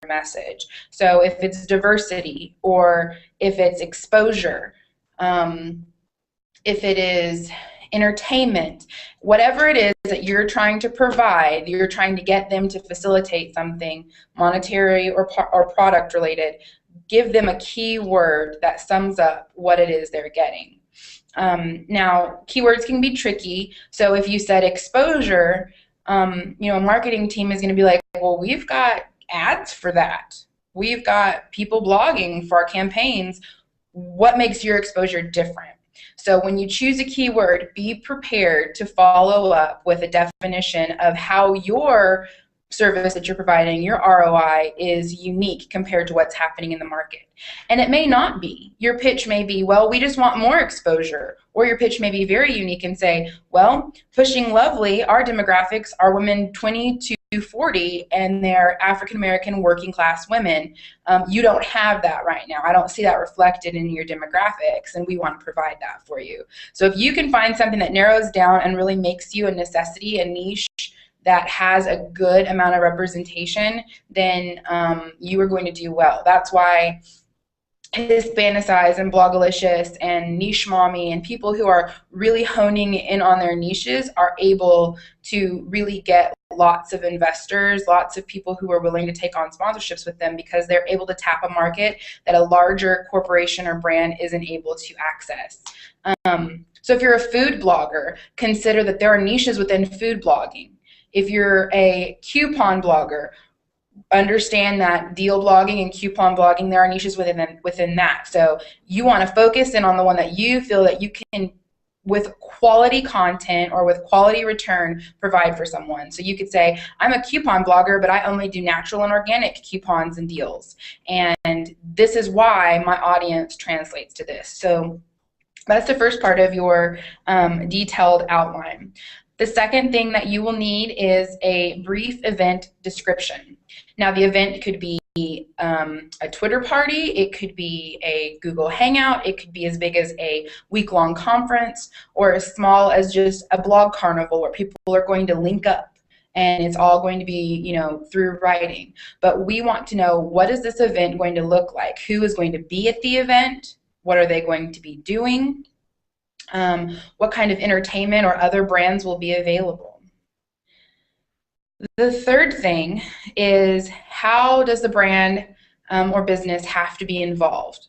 message. So if it's diversity, or if it's exposure, if it is entertainment, whatever it is that you're trying to provide, you're trying to get them to facilitate something monetary or product related, give them a key word that sums up what it is they're getting. Now, keywords can be tricky. So if you said exposure, a marketing team is going to be like, well, we've got ads for that. We've got people blogging for our campaigns. What makes your exposure different? So when you choose a keyword, be prepared to follow up with a definition of how your service that you're providing, your ROI, is unique compared to what's happening in the market. And it may not be. Your pitch may be, well, we just want more exposure. Or your pitch may be very unique and say, well, Pushing Lovely, our demographics are women 20 to 40, and they're African American working class women. You don't have that right now. I don't see that reflected in your demographics, and we want to provide that for you. So if you can find something that narrows down and really makes you a necessity, a niche, that has a good amount of representation, then you are going to do well. That's why Hispanicize and Blogalicious and Niche Mommy and people who are really honing in on their niches are able to really get lots of investors, lots of people who are willing to take on sponsorships with them, because they're able to tap a market that a larger corporation or brand isn't able to access. So if you're a food blogger, consider that there are niches within food blogging. If you're a coupon blogger, understand that deal blogging and coupon blogging, there are niches within that. So you want to focus in on the one that you feel that you can, with quality content or with quality return, provide for someone. So you could say, I'm a coupon blogger, but I only do natural and organic coupons and deals. And this is why my audience translates to this. So that's the first part of your detailed outline. The second thing that you will need is a brief event description. Now, the event could be a Twitter party, it could be a Google Hangout, it could be as big as a week-long conference, or as small as just a blog carnival where people are going to link up, and it's all going to be, through writing. But we want to know, what is this event going to look like? Who is going to be at the event? What are they going to be doing? What kind of entertainment or other brands will be available? The third thing is, how does the brand or business have to be involved?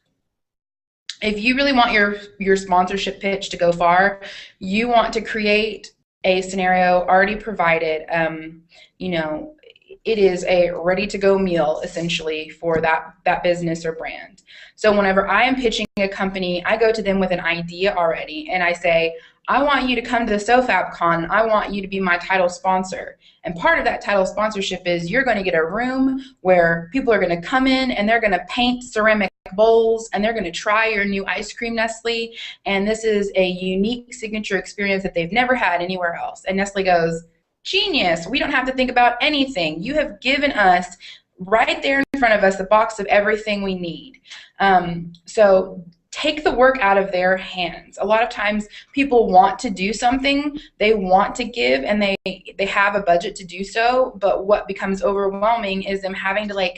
If you really want your sponsorship pitch to go far, you want to create a scenario already provided. It is a ready-to-go meal, essentially, for that business or brand. So whenever I am pitching a company, I go to them with an idea already, and I say, I want you to come to the SoFabCon. I want you to be my title sponsor. And part of that title sponsorship is you're going to get a room where people are going to come in and they're going to paint ceramic bowls and they're going to try your new ice cream Nestle. And this is a unique signature experience that they've never had anywhere else. And Nestle goes, genius. We don't have to think about anything. You have given us right there in front of us a box of everything we need. So take the work out of their hands. A lot of times people want to do something, they want to give, and they have a budget to do so, but what becomes overwhelming is them having to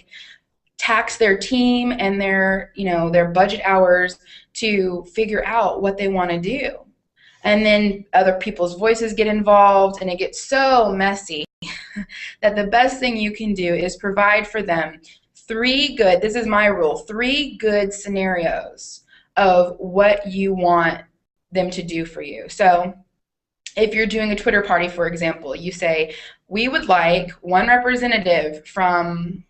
tax their team and their budget hours to figure out what they want to do. And then other people's voices get involved, and it gets so messy that the best thing you can do is provide for them this is my rule, 3 good scenarios of what you want them to do for you. So if you're doing a Twitter party, for example, you say, we would like one representative from,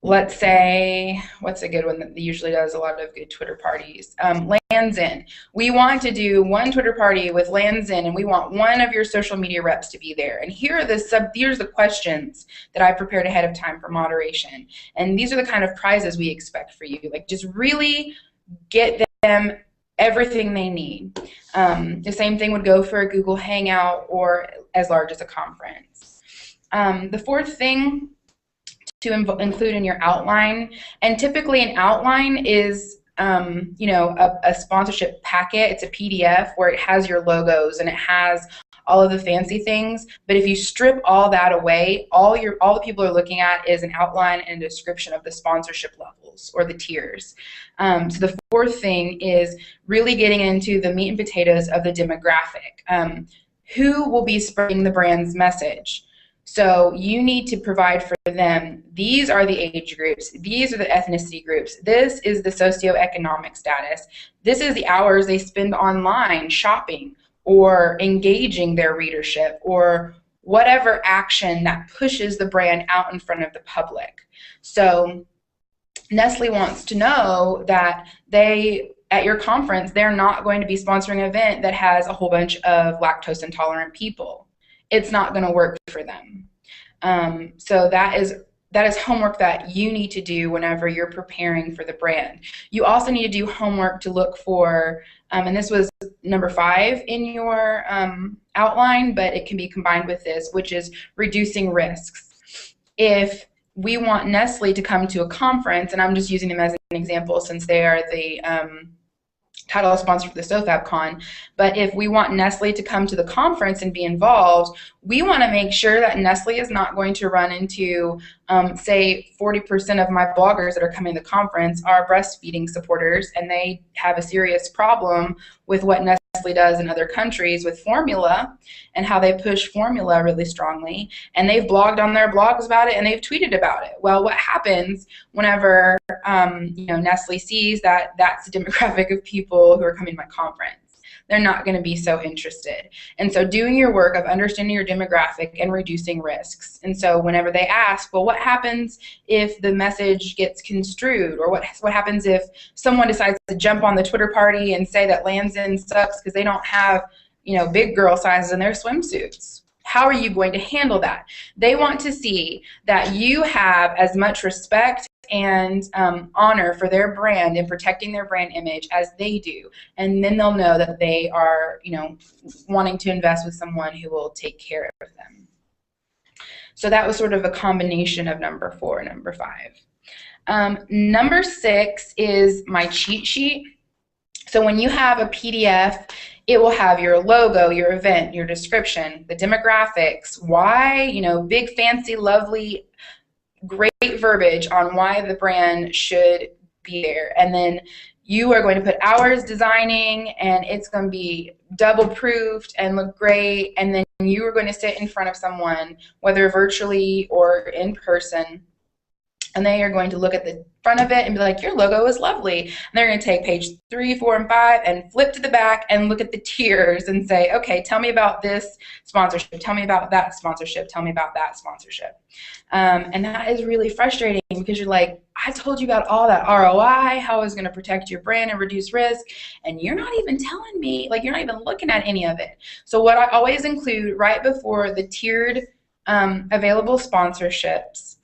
let's say, what's a good one that usually does a lot of good Twitter parties? Lands' End. We want to do one Twitter party with Lands' End, and we want one of your social media reps to be there. And here's the questions that I prepared ahead of time for moderation. And these are the kind of prizes we expect for you. Just really get them everything they need. The same thing would go for a Google Hangout or as large as a conference. The fourth thing to include in your outline, and typically an outline is a sponsorship packet. It's a PDF where it has your logos and it has all of the fancy things. But if you strip all that away, all the people are looking at is an outline and a description of the sponsorship levels or the tiers. So the fourth thing is really getting into the meat and potatoes of the demographic. Who will be spreading the brand's message? So you need to provide for them. These are the age groups. These are the ethnicity groups. This is the socioeconomic status. This is the hours they spend online shopping or engaging their readership or whatever action that pushes the brand out in front of the public. So Nestle wants to know that at your conference, they're not going to be sponsoring an event that has a whole bunch of lactose intolerant people. It's not going to work for them. So that is homework that you need to do whenever you're preparing for the brand. You also need to do homework to look for, and this was number 5 in your outline, but it can be combined with this, which is reducing risks. If we want Nestle to come to a conference, and I'm just using them as an example since they are the title sponsor for the SoFabCon, but if we want Nestle to come to the conference and be involved, we want to make sure that Nestle is not going to run into, say, 40% of my bloggers that are coming to the conference are breastfeeding supporters, and they have a serious problem with what Nestle does in other countries with formula and how they push formula really strongly, and they've blogged on their blogs about it and they've tweeted about it. Well, what happens whenever Nestle sees that that's the demographic of people who are coming to my conference? They're not going to be so interested. And so doing your work of understanding your demographic and reducing risks. And so whenever they ask, well, what happens if the message gets construed? Or what happens if someone decides to jump on the Twitter party and say that Lands' End sucks because they don't have, big girl sizes in their swimsuits? How are you going to handle that? They want to see that you have as much respect and honor for their brand and protecting their brand image as they do, and then they'll know that they are wanting to invest with someone who will take care of them. So that was sort of a combination of number 4 and number 5. Number 6 is my cheat sheet. So when you have a PDF, it will have your logo, your event, your description, the demographics, why, big, fancy, lovely, great verbiage on why the brand should be there. And then you are going to put hours designing, and it's going to be double proofed and look great. And then you are going to sit in front of someone, whether virtually or in person, and they are going to look at the front of it and be like, your logo is lovely. And they're going to take page 3, 4, and 5 and flip to the back and look at the tiers and say, okay, tell me about this sponsorship. Tell me about that sponsorship. Tell me about that sponsorship. And that is really frustrating because you're like, I told you about all that ROI, how I was going to protect your brand and reduce risk, and you're not even telling me, you're not even looking at any of it. So what I always include right before the tiered available sponsorships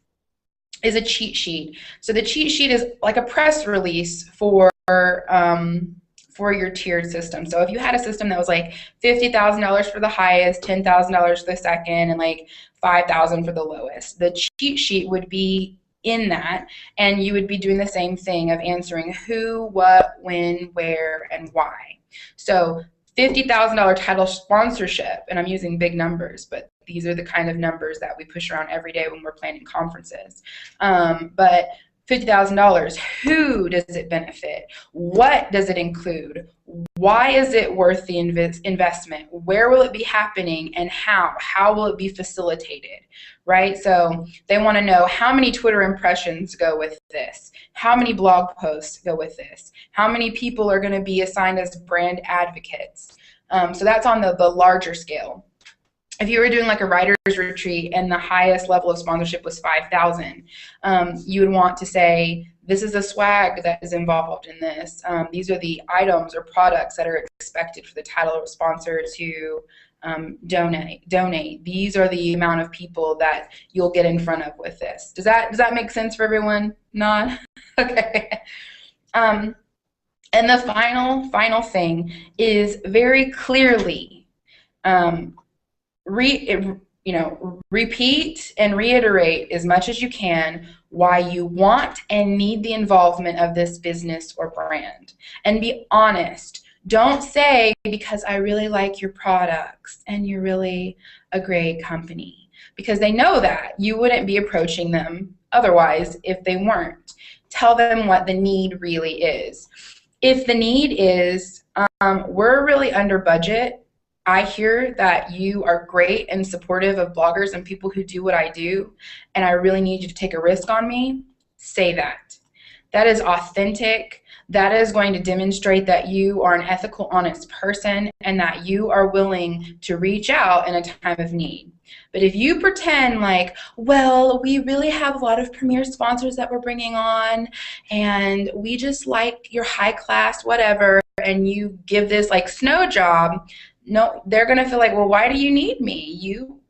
is a cheat sheet. So the cheat sheet is like a press release for your tiered system. So if you had a system that was like $50,000 for the highest, $10,000 for the second, and like $5,000 for the lowest, the cheat sheet would be in that, and you would be doing the same thing of answering who, what, when, where, and why. So $50,000 title sponsorship, and I'm using big numbers, but these are the kind of numbers that we push around every day when we're planning conferences. But $50,000, who does it benefit? What does it include? Why is it worth the investment? Where will it be happening, and how? How will it be facilitated, right? So they want to know how many Twitter impressions go with this, how many blog posts go with this, how many people are going to be assigned as brand advocates. So that's on the larger scale. If you were doing like a writer's retreat and the highest level of sponsorship was 5,000, you would want to say, this is the swag that is involved in this. These are the items or products that are expected for the title sponsor to donate. These are the amount of people that you'll get in front of with this. Does that make sense for everyone? Not? Okay. And the final thing is very clearly repeat and reiterate as much as you can why you want and need the involvement of this business or brand. And be honest. Don't say, because I really like your products and you're really a great company, because they know that you wouldn't be approaching them otherwise if they weren't. Tell them what the need really is. If the need is, we're really under budget, I hear that you are great and supportive of bloggers and people who do what I do, and I really need you to take a risk on me, say that. That is authentic. That is going to demonstrate that you are an ethical, honest person and that you are willing to reach out in a time of need. But if you pretend like, well, we really have a lot of premier sponsors that we're bringing on, and we just like your high class whatever, and you give this like snow job, no, they're going to feel like, well, why do you need me?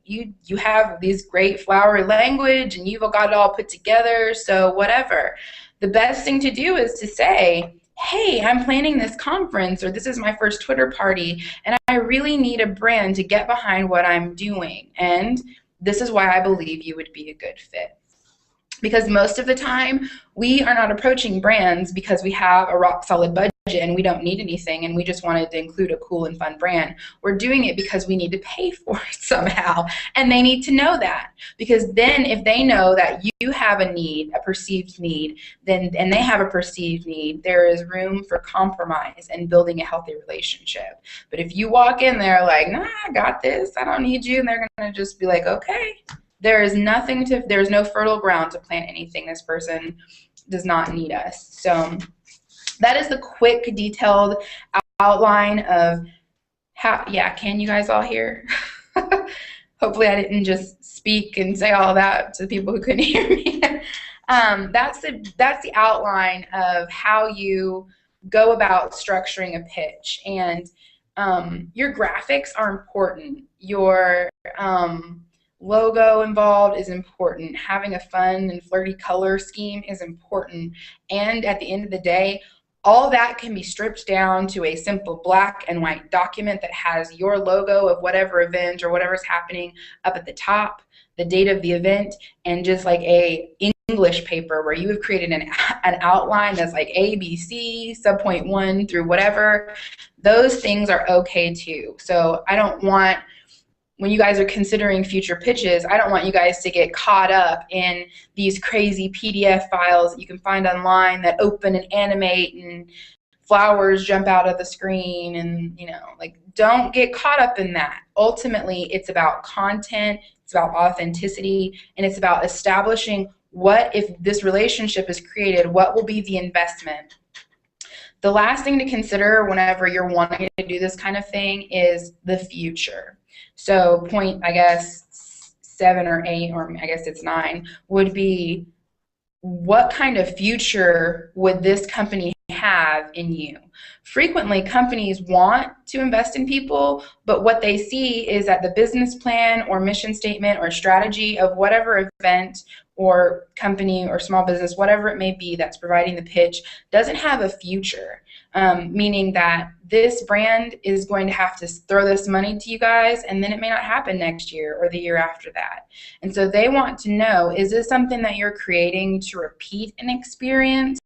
You have these great flowery language and you've got it all put together, so whatever. The best thing to do is to say, hey, I'm planning this conference, or this is my first Twitter party, and I really need a brand to get behind what I'm doing. And this is why I believe you would be a good fit. Because most of the time, we are not approaching brands because we have a rock solid budget and we don't need anything and we just wanted to include a cool and fun brand. We're doing it because we need to pay for it somehow, and they need to know that. Because then if they know that you have a need, a perceived need, then and they have a perceived need, there is room for compromise and building a healthy relationship. But if you walk in there like, nah, I got this, I don't need you, and they're going to just be like, okay. There's no fertile ground to plant anything. This person does not need us. So that is the quick, detailed outline of how, yeah, can you guys all hear? Hopefully I didn't just speak and say all that to people who couldn't hear me. That's the outline of how you go about structuring a pitch. And your graphics are important. Your logo involved is important. Having a fun and flirty color scheme is important. And at the end of the day, all that can be stripped down to a simple black and white document that has your logo of whatever event or whatever's happening up at the top, the date of the event, and just like a English paper where you have created an outline that's like A, B, C, subpoint 1 through whatever. Those things are okay too. So I don't want, when you guys are considering future pitches, I don't want you guys to get caught up in these crazy PDF files that you can find online that open and animate and flowers jump out of the screen, and like, don't get caught up in that. Ultimately, it's about content, it's about authenticity, and it's about establishing what, if this relationship is created, what will be the investment. The last thing to consider whenever you're wanting to do this kind of thing is the future. So point, I guess, 7 or 8, or I guess it's 9, would be, what kind of future would this company have in you? Frequently, companies want to invest in people, but what they see is that the business plan or mission statement or strategy of whatever event or company or small business, whatever it may be that's providing the pitch, doesn't have a future. Meaning that this brand is going to have to throw this money to you guys, and then it may not happen next year or the year after that. And so they want to know, is this something that you're creating to repeat an experience,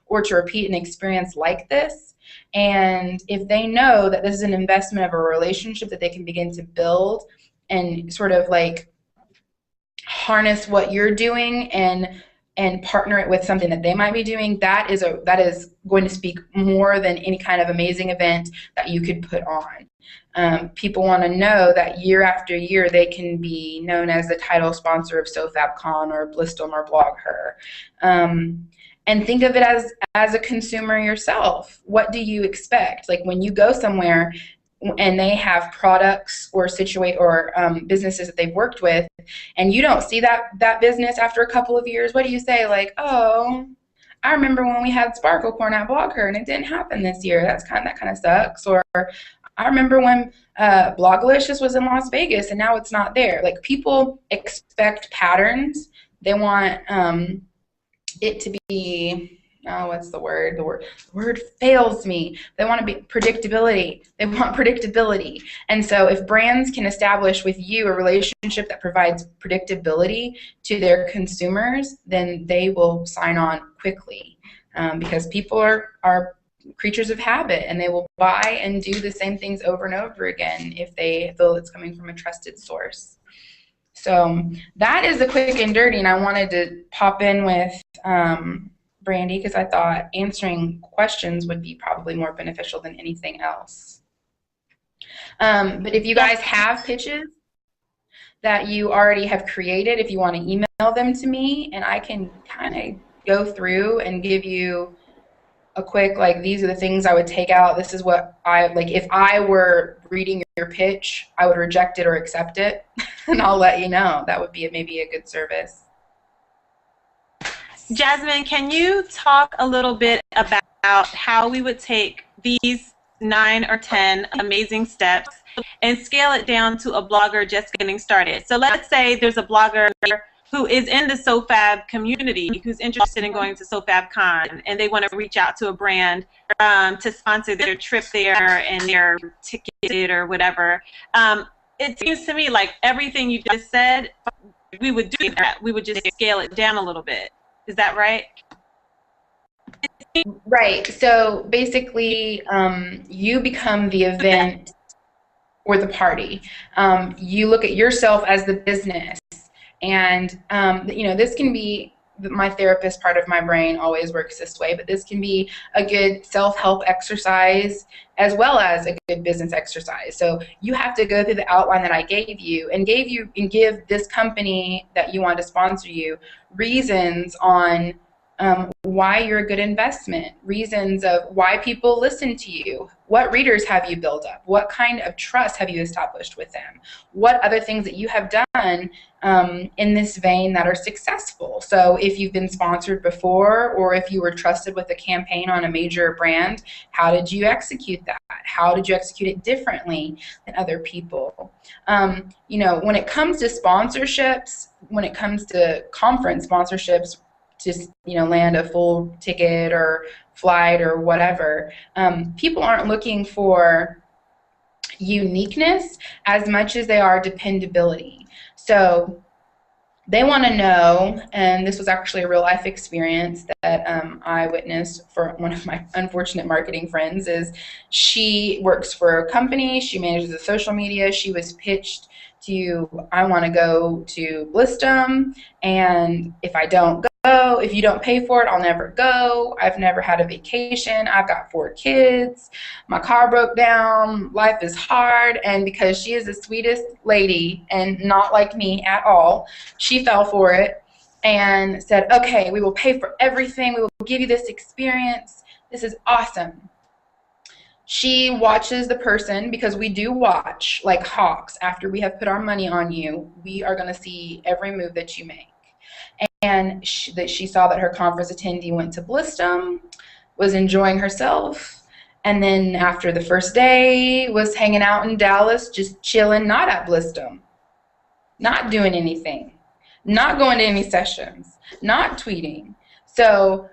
or to repeat an experience like this? And if they know that this is an investment of a relationship that they can begin to build and sort of like harness what you're doing and partner it with something that they might be doing, that is going to speak more than any kind of amazing event that you could put on. People want to know that year after year they can be known as the title sponsor of SoFabCon or Blistom or BlogHer. And think of it as a consumer yourself. What do you expect? Like, when you go somewhere and they have products or businesses that they've worked with, and you don't see that business after a couple of years, what do you say? Like, oh, I remember when we had Sparkle Corn at BlogHer and it didn't happen this year. That kind of sucks. Or I remember when Blogalicious was in Las Vegas and now it's not there. Like, people expect patterns. They want it to be, what's the word? The word fails me. They want to be predictability. They want predictability. And so if brands can establish with you a relationship that provides predictability to their consumers, then they will sign on quickly, because people are creatures of habit, and they will buy and do the same things over and over again if they feel it's coming from a trusted source. So that is the quick and dirty, and I wanted to pop in with Brandy because I thought answering questions would be probably more beneficial than anything else. But if you guys have pitches that you already have created, if you want to email them to me, and I can kind of go through and give you a quick, like, these are the things I would take out. This is what I, like, if I were reading your pitch, I would reject it or accept it, and I'll let you know. That would be maybe a good service. Jasmine, can you talk a little bit about how we would take these 9 or 10 amazing steps and scale it down to a blogger just getting started? So let's say there's a blogger who is in the SoFab community, who's interested in going to SoFabCon, and they want to reach out to a brand to sponsor their trip there and their ticket or whatever. It seems to me like everything you just said, we would do that. We would just scale it down a little bit. Is that right? Right. So basically, you become the event or the party. You look at yourself as the business. And, you know, this can be, my therapist part of my brain always works this way, but this can be a good self-help exercise as well as a good business exercise. So you have to go through the outline that I gave you and give this company that you want to sponsor you reasons on why you're a good investment, reasons of why people listen to you, what readers have you built up, what kind of trust have you established with them, what other things that you have done in this vein that are successful. So if you've been sponsored before, or if you were trusted with a campaign on a major brand, how did you execute that? How did you execute it differently than other people? You know, when it comes to sponsorships, when it comes to conference sponsorships, just, you know, land a full ticket or flight or whatever, people aren't looking for uniqueness as much as they are dependability. So they want to know, and this was actually a real life experience that I witnessed for one of my unfortunate marketing friends, is she works for a company, she manages the social media, she was pitched to, I want to go to Blistum, and if I don't go, if you don't pay for it, I'll never go. I've never had a vacation. I've got 4 kids. My car broke down. Life is hard. And because she is the sweetest lady and not like me at all, she fell for it and said, okay, we will pay for everything. We will give you this experience. This is awesome. She watches the person, because we do watch like hawks. After we have put our money on you, we are going to see every move that you make. And she saw that her conference attendee went to Blistum, was enjoying herself, and then after the first day was hanging out in Dallas, just chilling, not at Blistum, not doing anything, not going to any sessions, not tweeting. So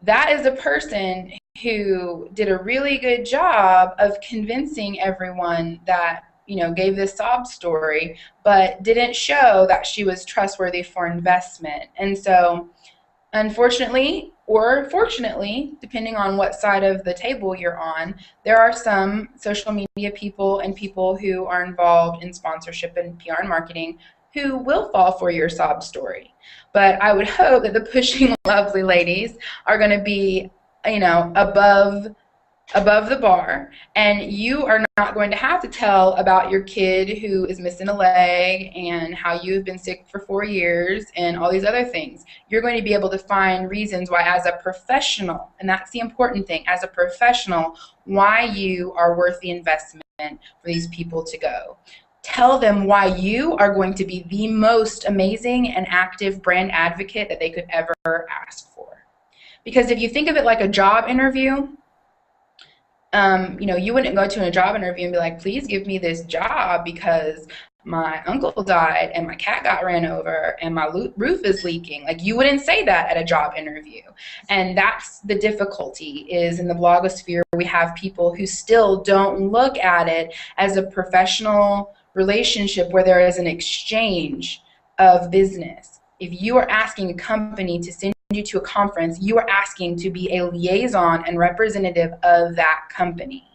that is a person who did a really good job of convincing everyone that, you know, gave this sob story, but didn't show that she was trustworthy for investment. And so, unfortunately, or fortunately, depending on what side of the table you're on, there are some social media people and people who are involved in sponsorship and PR and marketing who will fall for your sob story. But I would hope that the Pushing Lovely ladies are going to be, you know, above the bar, and you are not going to have to tell about your kid who is missing a leg and how you've been sick for 4 years and all these other things. You're going to be able to find reasons why, as a professional, and that's the important thing, as a professional, why you are worth the investment for these people to go. Tell them why you are going to be the most amazing and active brand advocate that they could ever ask for. Because if you think of it like a job interview, you know, you wouldn't go to a job interview and be like, please give me this job because my uncle died and my cat got ran over and my roof is leaking. Like, you wouldn't say that at a job interview. And that's the difficulty, is in the blogosphere we have people who still don't look at it as a professional relationship where there is an exchange of business. If you are asking a company to send you to a conference, you are asking to be a liaison and representative of that company.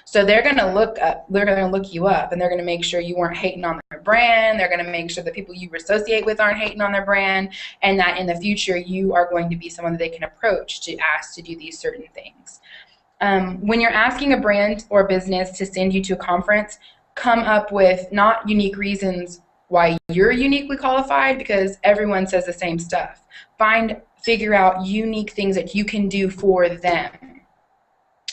So they're going to look you up, and they're going to make sure you weren't hating on their brand. They're going to make sure the people you associate with aren't hating on their brand, and that in the future you are going to be someone that they can approach to ask to do these certain things. When you're asking a brand or business to send you to a conference, come up with not unique reasons why you're uniquely qualified, because everyone says the same stuff. Figure out unique things that you can do for them.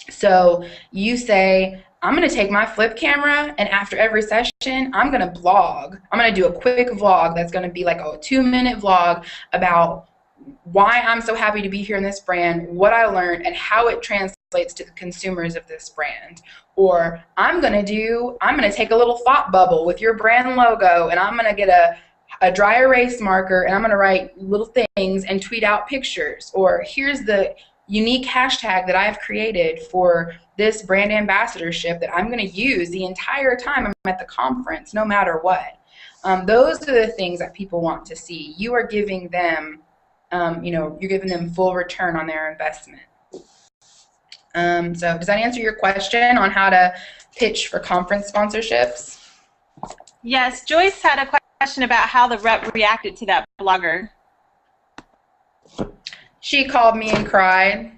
So you say, I'm going to take my flip camera, and after every session, I'm going to blog. I'm going to do a quick vlog that's going to be like a 2-minute vlog about why I'm so happy to be here in this brand, what I learned, and how it translates to the consumers of this brand. Or I'm going to take a little thought bubble with your brand logo, and I'm going to get a dry erase marker, and I'm going to write little things and tweet out pictures. Or here's the unique hashtag that I've created for this brand ambassadorship that I'm going to use the entire time I'm at the conference, no matter what. Those are the things that people want to see. You are giving them, you're giving them full return on their investment. So does that answer your question on how to pitch for conference sponsorships? Yes, Joyce had a question about how the rep reacted to that blogger. She called me and cried.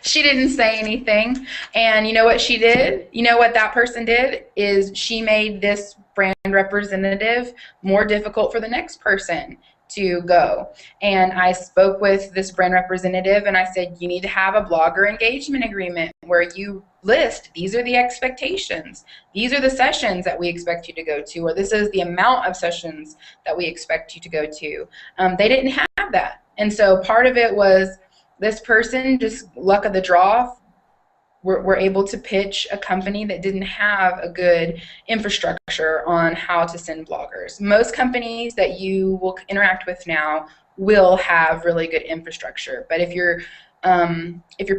She didn't say anything. And you know what she did? You know what that person did? Is she made this brand representative more difficult for the next person to go. And I spoke with this brand representative, and I said, you need to have a blogger engagement agreement where you list, these are the expectations, these are the sessions that we expect you to go to, or this is the amount of sessions that we expect you to go to. They didn't have that. And so part of it was this person, just luck of the draw, were able to pitch a company that didn't have a good infrastructure on how to send bloggers. Most companies that you will interact with now will have really good infrastructure. But if you're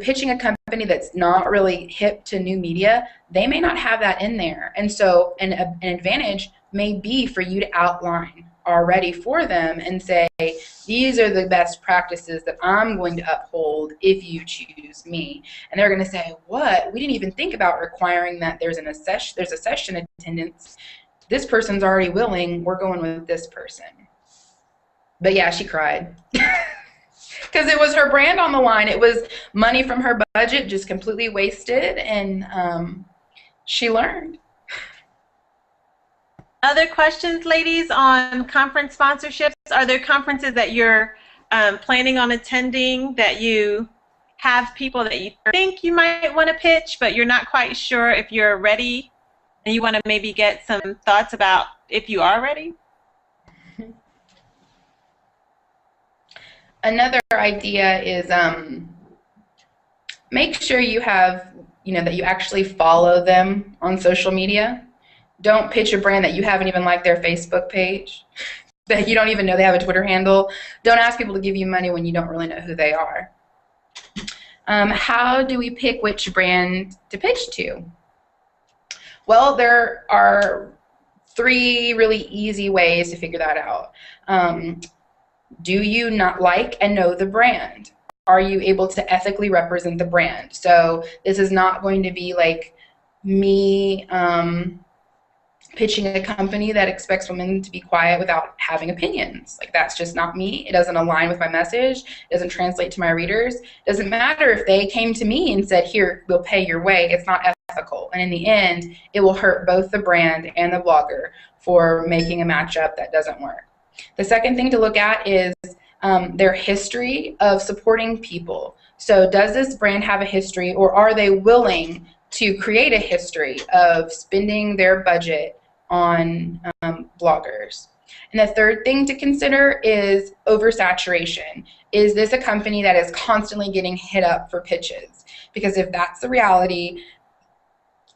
pitching a company that's not really hip to new media, they may not have that in there. And so an advantage may be for you to outline already for them and say, these are the best practices that I'm going to uphold if you choose me. And they're going to say, what? We didn't even think about requiring that there's a session attendance. This person's already willing. We're going with this person. But yeah, she cried. Because it was her brand on the line. It was money from her budget just completely wasted, and she learned. Other questions, ladies, on conference sponsorships? Are there conferences that you're planning on attending that you have people that you think you might want to pitch, but you're not quite sure if you're ready, and you want to maybe get some thoughts about if you are ready? Another idea is make sure you have, that you actually follow them on social media. Don't pitch a brand that you haven't even liked their Facebook page, that you don't even know they have a Twitter handle. Don't ask people to give you money when you don't really know who they are. How do we pick which brand to pitch to? Well, there are 3 really easy ways to figure that out. Do you not like and know the brand? Are you able to ethically represent the brand? So this is not going to be like me pitching a company that expects women to be quiet without having opinions. Like, that's just not me. It doesn't align with my message. It doesn't translate to my readers. It doesn't matter if they came to me and said, here, we'll pay your way. It's not ethical. And in the end, it will hurt both the brand and the blogger for making a matchup that doesn't work. The second thing to look at is their history of supporting people. So does this brand have a history, or are they willing to create a history of spending their budget on bloggers? And the third thing to consider is oversaturation. Is this a company that is constantly getting hit up for pitches? Because if that's the reality,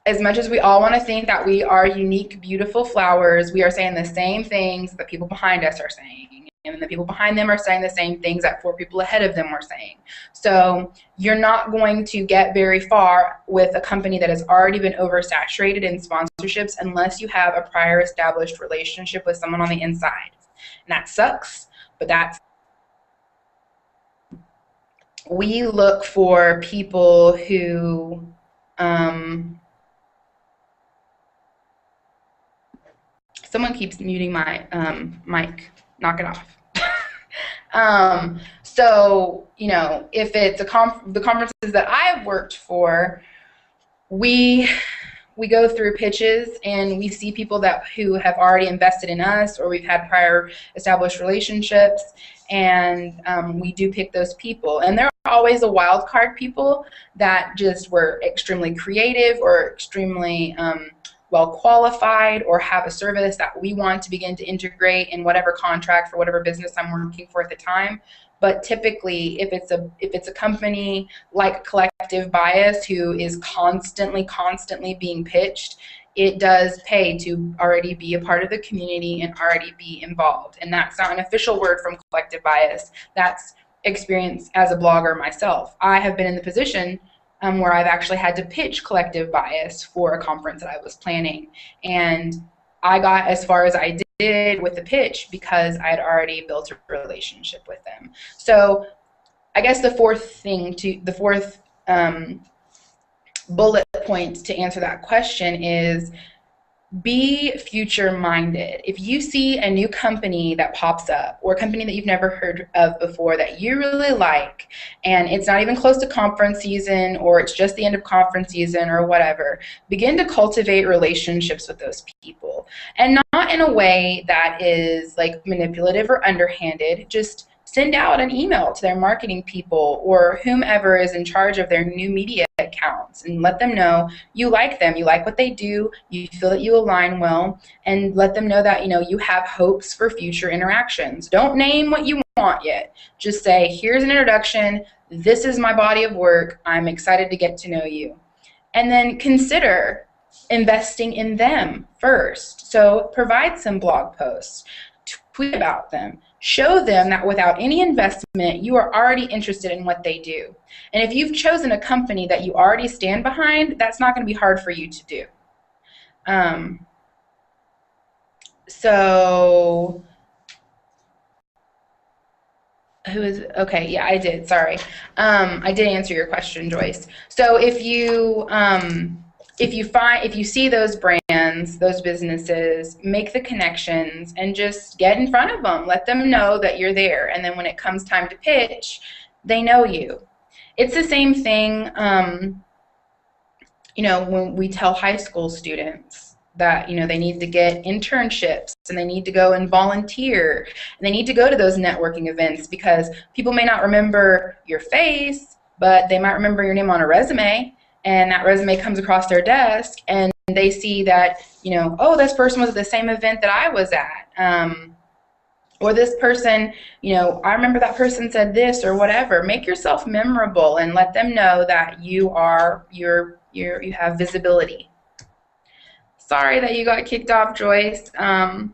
as much as we all want to think that we are unique, beautiful flowers, we are saying the same things that people behind us are saying. And the people behind them are saying the same things that 4 people ahead of them were saying. So you're not going to get very far with a company that has already been oversaturated in sponsorships unless you have a prior established relationship with someone on the inside. And that sucks, but we look for people who someone keeps muting my mic. Knock it off. So, you know, if it's the conferences that I've worked for, we go through pitches and we see people who have already invested in us, or we've had prior established relationships, and we do pick those people. And there are always a wild card people that just were extremely creative or extremely well qualified, or have a service that we want to begin to integrate in whatever contract for whatever business I'm working for at the time. But typically, if it's a company like Collective Bias, who is constantly being pitched, it does pay to already be a part of the community and already be involved. And that's not an official word from Collective Bias. That's experience as a blogger myself. I have been in the position where I've actually had to pitch Collective Bias for a conference that I was planning. And I got as far as I did with the pitch because I had already built a relationship with them. So I guess the fourth bullet point to answer that question is be future-minded. If you see a new company that pops up, or a company that you've never heard of before that you really like, and it's not even close to conference season, or it's just the end of conference season or whatever, begin to cultivate relationships with those people. And not in a way that is like manipulative or underhanded. Just send out an email to their marketing people or whomever is in charge of their new media accounts, and let them know you like them, you like what they do, you feel that you align well, and let them know that, you know, you have hopes for future interactions. Don't name what you want yet. Just say, here's an introduction, this is my body of work, I'm excited to get to know you. And then consider investing in them first. So provide some blog posts, tweet about them, show them that without any investment, you are already interested in what they do. And if you've chosen a company that you already stand behind, that's not going to be hard for you to do. So, okay, yeah, I did, sorry. I did answer your question, Joyce. So if you see those brands, those businesses, make the connections and just get in front of them. Let them know that you're there. And then when it comes time to pitch, they know you. It's the same thing, you know, when we tell high school students that, you know, they need to get internships and they need to go and volunteer and they need to go to those networking events, because people may not remember your face, but they might remember your name on a resume. And that resume comes across their desk and they see that, you know, oh, this person was at the same event that I was at. Or this person, you know, I remember that person said this or whatever. Make yourself memorable and let them know that you have visibility. Sorry that you got kicked off, Joyce. I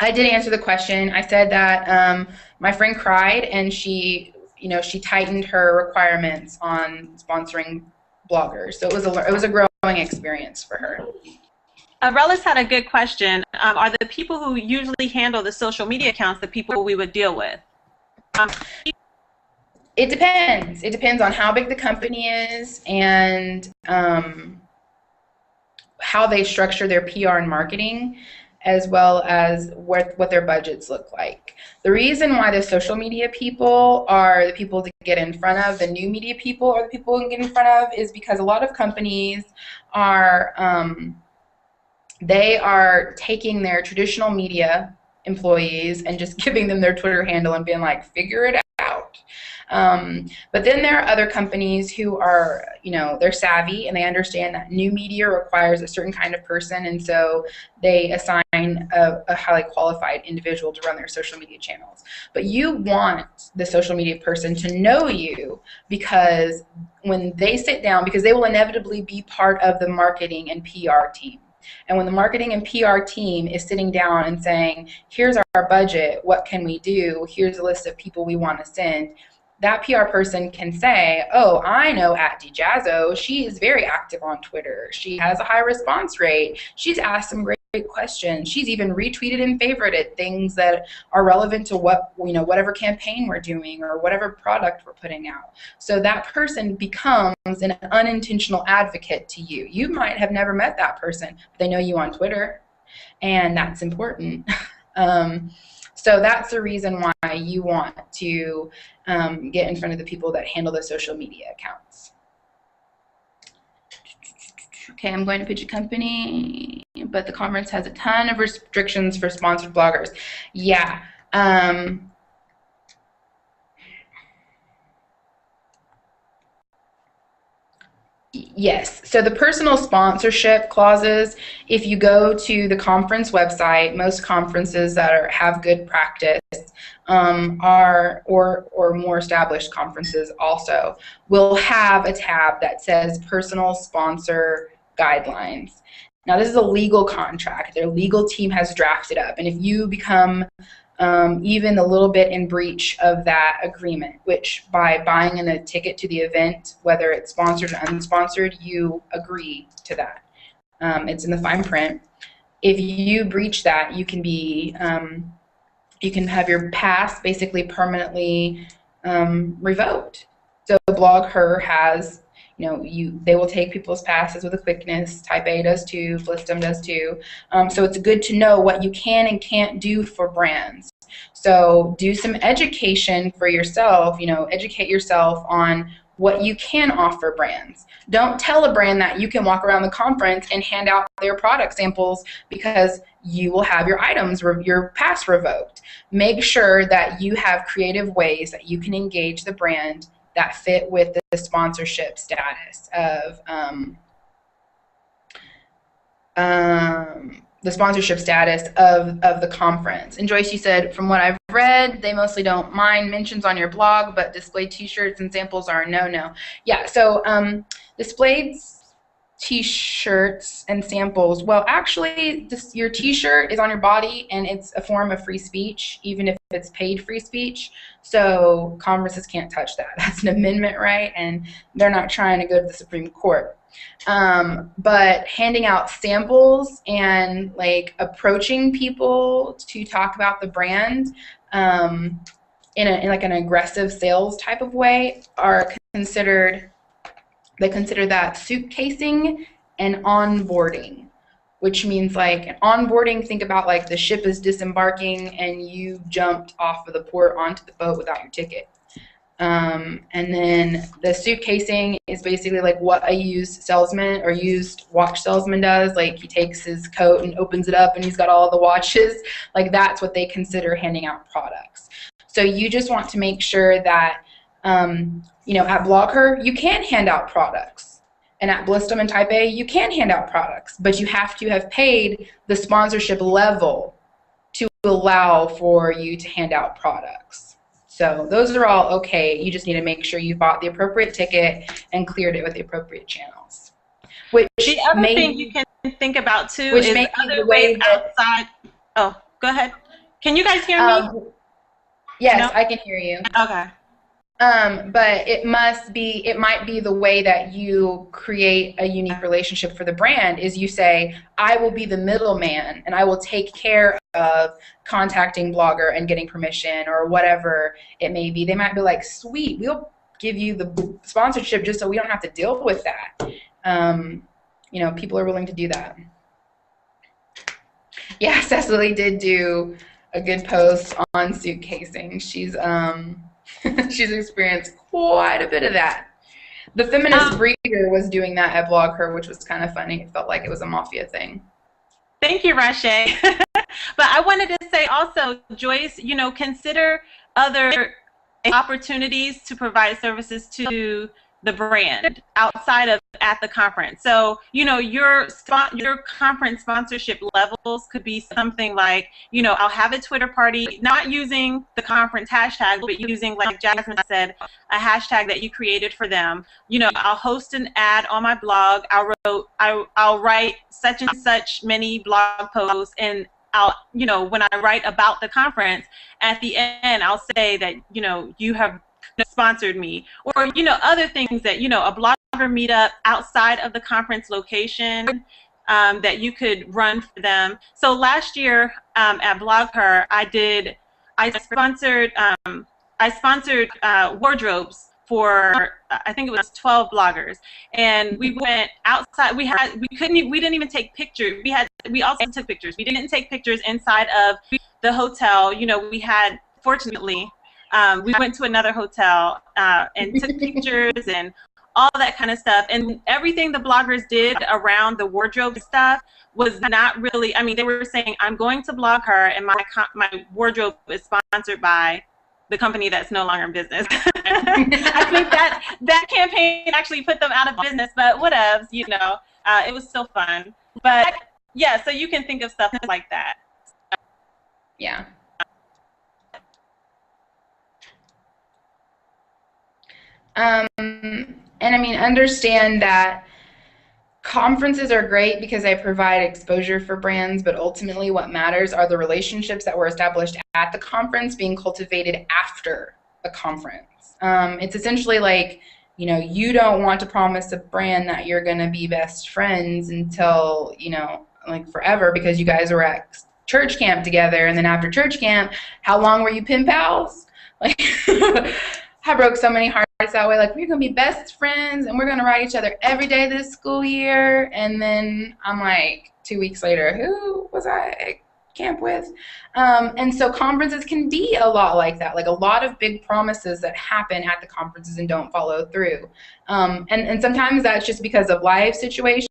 did answer the question. I said that my friend cried and she tightened her requirements on sponsoring bloggers. So it was a growing experience for her. Relis had a good question. Are the people who usually handle the social media accounts the people we would deal with? It depends. It depends on how big the company is and how they structure their PR and marketing, as well as what their budgets look like. The reason why the social media people are the people to get in front of, the new media people are the people to get in front of, is because a lot of companies are they are taking their traditional media employees and just giving them their Twitter handle and being like, figure it out. But then there are other companies who are, you know, they're savvy and they understand that new media requires a certain kind of person, and so they assign a highly qualified individual to run their social media channels. But you want the social media person to know you, because when they sit down, because they will inevitably be part of the marketing and PR team. And when the marketing and PR team is sitting down and saying, here's our budget, what can we do, here's a list of people we want to send, that PR person can say, oh, I know @DJazzo, she is very active on Twitter. She has a high response rate. She's asked some great questions. She's even retweeted and favorited things that are relevant to what, whatever campaign we're doing or whatever product we're putting out. So that person becomes an unintentional advocate to you. You might have never met that person, but they know you on Twitter, and that's important. So that's the reason why you want to get in front of the people that handle the social media accounts. Okay, I'm going to pitch a company, but the conference has a ton of restrictions for sponsored bloggers. Yeah. Yes, so the personal sponsorship clauses, if you go to the conference website, most conferences that have good practice or more established conferences also will have a tab that says personal sponsor guidelines. Now this is a legal contract. Their legal team has drafted up, and if you become even a little bit in breach of that agreement, which by buying in a ticket to the event, whether it's sponsored or unsponsored, you agree to that. It's in the fine print. If you breach that, you can be, you can have your pass basically permanently revoked. So BlogHer has, they will take people's passes with a quickness. Type A does too. Blistum does too. So it's good to know what you can and can't do for brands. So do some education for yourself. Educate yourself on what you can offer brands. Don't tell a brand that you can walk around the conference and hand out their product samples because you will have your items, your pass revoked. Make sure that you have creative ways that you can engage the brand that fit with the sponsorship status of the conference. And Joyce, you said, from what I've read, they mostly don't mind mentions on your blog, but displayed t-shirts and samples are a no-no. Yeah, so displayed t-shirts and samples, well, actually, your t-shirt is on your body, and it's a form of free speech, even if it's paid free speech. So conferences can't touch that. That's an amendment right, and they're not trying to go to the Supreme Court. But handing out samples and approaching people to talk about the brand in an aggressive sales type of way are considered. They consider that suitcasing and onboarding, which means onboarding, think about the ship is disembarking and you jumped off of the port onto the boat without your ticket. And then the suitcasing is basically what a used salesman or used watch salesman does. He takes his coat and opens it up and he's got all the watches. That's what they consider handing out products. So you just want to make sure that at BlogHer, you can hand out products. And at Blistum and Type A, you can hand out products, but you have to have paid the sponsorship level to allow for you to hand out products. So those are all okay. You just need to make sure you bought the appropriate ticket and cleared it with the appropriate channels. The other thing you can think about too is other ways outside. Oh, go ahead. Can you guys hear me? Yes, no? I can hear you. Okay. But it might be the way that you create a unique relationship for the brand is you say, I will be the middleman and I will take care of contacting Blogger and getting permission or whatever it may be. They might be like, sweet, we'll give you the sponsorship just so we don't have to deal with that. People are willing to do that. Yeah, Cecily did do a good post on suitcasing. She's she's experienced quite a bit of that. The feminist breeder was doing that at BlogHer, which was kind of funny. It felt like it was a mafia thing. Thank you, Rashay. But I wanted to say also, Joyce, consider other opportunities to provide services to the brand outside of at the conference. So, your conference sponsorship levels could be something like, I'll have a Twitter party, not using the conference hashtag, but using, like Jasmine said, a hashtag that you created for them. I'll host an ad on my blog. I'll write such and such many blog posts, and I'll, when I write about the conference, at the end, I'll say that, you have sponsored me, or other things that a blogger meetup outside of the conference location. that you could run for them. So last year at BlogHer, I sponsored wardrobes for I think it was 12 bloggers, and we went outside. We didn't even take pictures. We also took pictures. We didn't take pictures inside of the hotel. You know, fortunately we went to another hotel and took pictures and all that kind of stuff. And everything the bloggers did around the wardrobe stuff was not really, I mean, they were saying, I'm going to BlogHer, and my wardrobe is sponsored by the company that's no longer in business. I think that campaign actually put them out of business, but whatevs, you know, it was still fun. But yeah, so you can think of stuff like that. Yeah. And I mean, understand that conferences are great because they provide exposure for brands, but ultimately what matters are the relationships that were established at the conference being cultivated after a conference. It's essentially like, you know, you don't want to promise a brand that you're going to be best friends until, you know, like forever, because you guys were at church camp together, and then after church camp, how long were you pen pals? Like, I broke so many hearts that way. Like, we're going to be best friends, and we're going to write each other every day this school year. And then I'm like, 2 weeks later, who was I at camp with? And so conferences can be a lot like that, like a lot of big promises that happen at the conferences and don't follow through. And sometimes that's just because of life situations,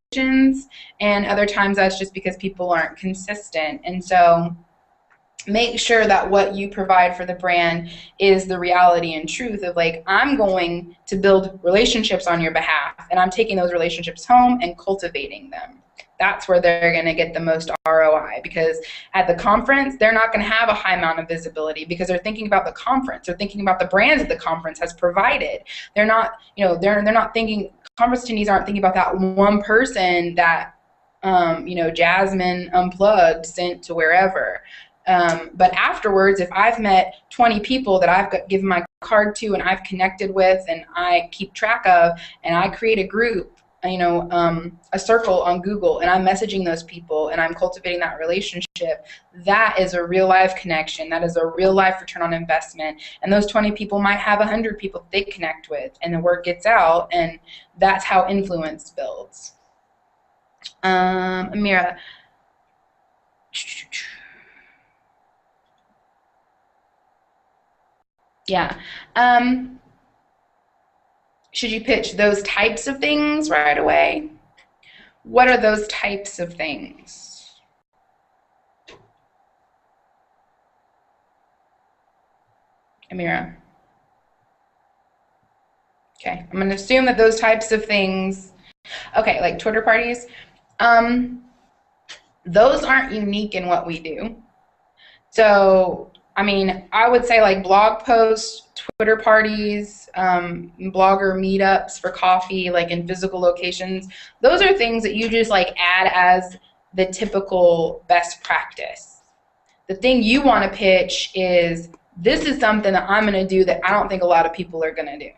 and other times that's just because people aren't consistent. And so make sure that what you provide for the brand is the reality and truth of, like, I'm going to build relationships on your behalf, and I'm taking those relationships home and cultivating them. That's where they're going to get the most ROI, because at the conference, they're not going to have a high amount of visibility because they're thinking about the conference. They're thinking about the brands that the conference has provided. They're not, you know, they're not thinking, conference attendees aren't thinking about that one person that, you know, Jasmine Unplugged sent to wherever. But afterwards, if I've met 20 people that I've given my card to and I've connected with and I keep track of, and I create a group, you know, a circle on Google, and I'm messaging those people and I'm cultivating that relationship, that is a real life connection. That is a real life return on investment. And those 20 people might have 100 people they connect with, and the word gets out, and that's how influence builds. Amira. Yeah. Should you pitch those types of things right away? What are those types of things? Amira. Okay, I'm going to assume that those types of things, okay, like Twitter parties, those aren't unique in what we do. So, I mean, I would say like blog posts, Twitter parties, blogger meetups for coffee, like in physical locations, those are things that you just like add as the typical best practice. The thing you want to pitch is, this is something that I'm going to do that I don't think a lot of people are going to do.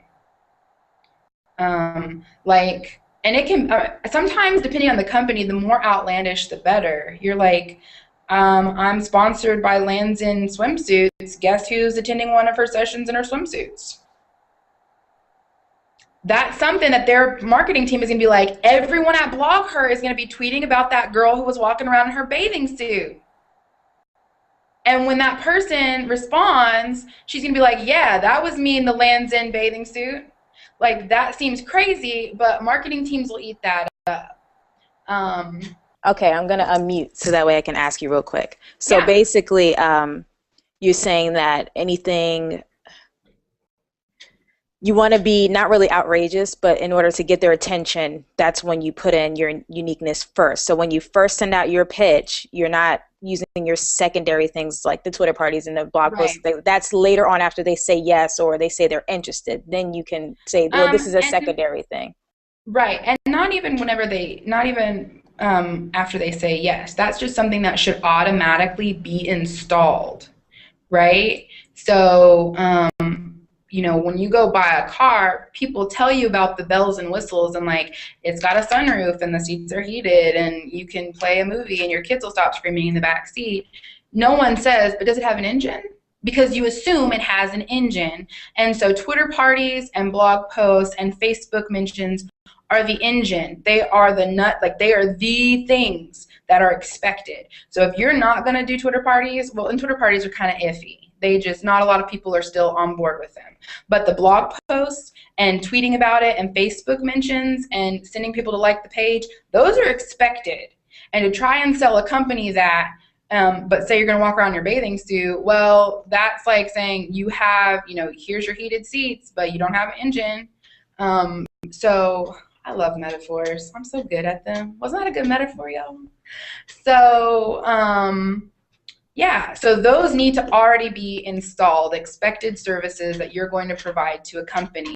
Like, and it can, sometimes depending on the company, the more outlandish, the better. You're like, I'm sponsored by Lands' End Swimsuits. Guess who's attending one of her sessions in her swimsuits? That's something that their marketing team is going to be like, everyone at BlogHer is going to be tweeting about that girl who was walking around in her bathing suit. And when that person responds, she's going to be like, yeah, that was me in the Lands' End bathing suit. Like, that seems crazy, but marketing teams will eat that up. Okay, I'm going to unmute so that way I can ask you real quick. So Yeah. basically, you're saying that anything, you want to be not really outrageous, but in order to get their attention, that's when you put in your uniqueness first. So when you first send out your pitch, you're not using your secondary things like the Twitter parties and the blog posts. That's later on after they say yes or they say they're interested. Then you can say, well, this is a secondary thing. Right, and not even whenever they, not even after they say yes. That's just something that should automatically be installed, right? So you know, when you go buy a car, people tell you about the bells and whistles and like it's got a sunroof and the seats are heated and you can play a movie and your kids will stop screaming in the back seat. No one says, but does it have an engine? Because you assume it has an engine. And so Twitter parties and blog posts and Facebook mentions are the engine. They are the nut, like they are the things that are expected. So if you're not going to do Twitter parties, well, and Twitter parties are kind of iffy. They just, not a lot of people are still on board with them. But the blog posts and tweeting about it and Facebook mentions and sending people to like the page, those are expected. And to try and sell a company that, but say you're going to walk around in your bathing suit, well, that's like saying you have, you know, here's your heated seats, but you don't have an engine. So I love metaphors. I'm so good at them. Wasn't that a good metaphor, y'all? So, yeah, so those need to already be installed, expected services that you're going to provide to a company.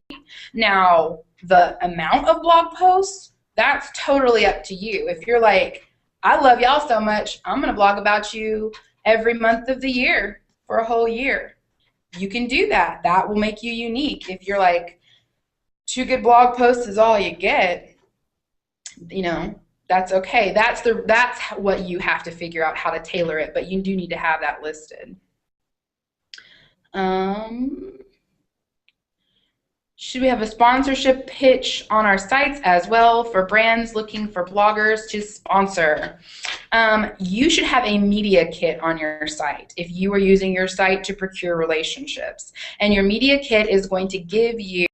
Now, the amount of blog posts, that's totally up to you. If you're like, I love y'all so much, I'm going to blog about you every month of the year for a whole year, you can do that. That will make you unique. If you're like, 2 good blog posts is all you get, you know, that's okay. That's what you have to figure out how to tailor it, but you do need to have that listed. Should we have a sponsorship pitch on our sites as well for brands looking for bloggers to sponsor? You should have a media kit on your site if you are using your site to procure relationships. And your media kit is going to give you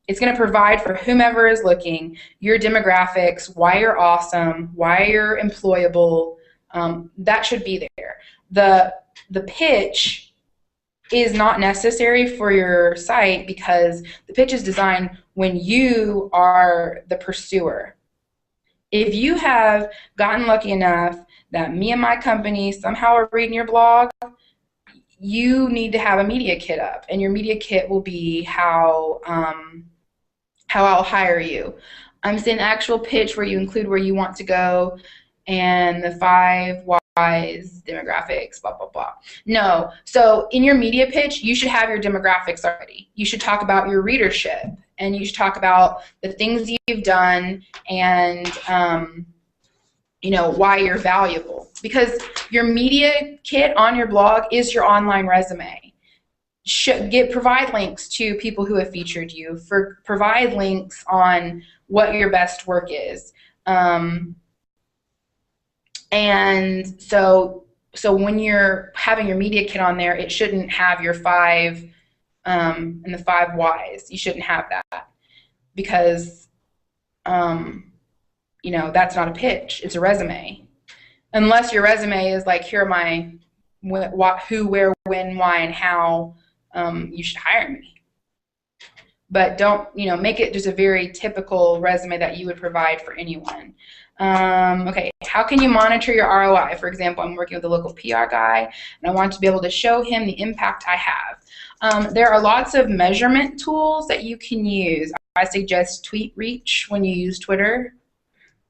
it's going to provide for whomever is looking your demographics, why you're awesome, why you're employable. That should be there. The pitch is not necessary for your site because the pitch is designed when you are the pursuer. If you have gotten lucky enough that me and my company somehow are reading your blog, you need to have a media kit up, and your media kit will be how I'll hire you. I'm saying actual pitch where you include where you want to go and the 5 whys, demographics, blah, blah, blah. No. So in your media pitch, you should have your demographics already. You should talk about your readership, and you should talk about the things you've done and you know, why you're valuable. Because your media kit on your blog is your online resume. Provide links to people who have featured you. Provide links on what your best work is. And so when you're having your media kit on there, it shouldn't have your 5 and the 5 whys. You shouldn't have that because you know, that's not a pitch. It's a resume. Unless your resume is like, here are my who, where, when, why, and how you should hire me. But don't, you know, make it just a very typical resume that you would provide for anyone. Okay, how can you monitor your ROI? For example, I'm working with a local PR guy, and I want to be able to show him the impact I have. There are lots of measurement tools that you can use. I suggest TweetReach when you use Twitter,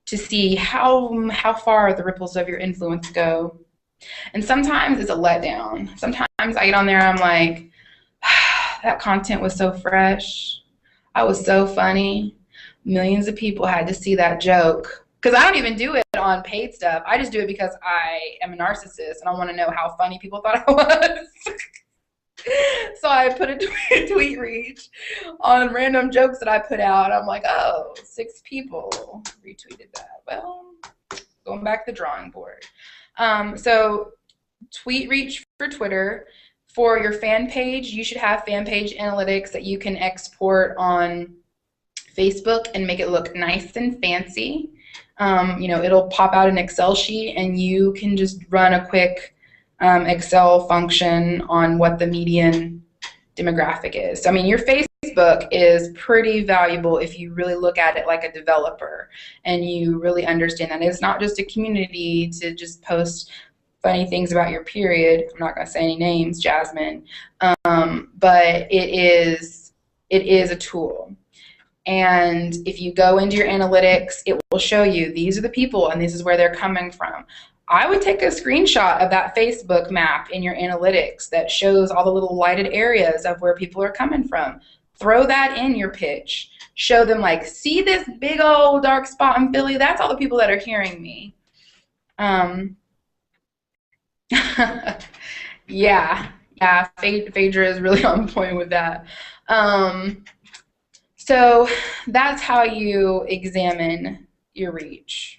to see how far the ripples of your influence go. And sometimes it's a letdown. Sometimes I get on there and I'm like, that content was so fresh. I was so funny. Millions of people had to see that joke. Because I don't even do it on paid stuff. I just do it because I am a narcissist and I want to know how funny people thought I was. So I put a tweet reach on random jokes that I put out. I'm like, oh, 6 people retweeted that. Well, going back to the drawing board. So tweet reach for Twitter. For your fan page, you should have fan page analytics that you can export on Facebook and make it look nice and fancy. You know, it'll pop out an Excel sheet and you can just run a quick Excel function on what the median demographic is. So, I mean, your Facebook is pretty valuable if you really look at it like a developer and you really understand that it's not just a community to just post funny things about your period. I'm not going to say any names, Jasmine, but it is a tool. And if you go into your analytics, it will show you these are the people and this is where they're coming from. I would take a screenshot of that Facebook map in your analytics that shows all the little lighted areas of where people are coming from. Throw that in your pitch. Show them, like, see this big old dark spot in Philly? That's all the people that are hearing me. Yeah, Phaedra is really on point with that. So that's how you examine your reach.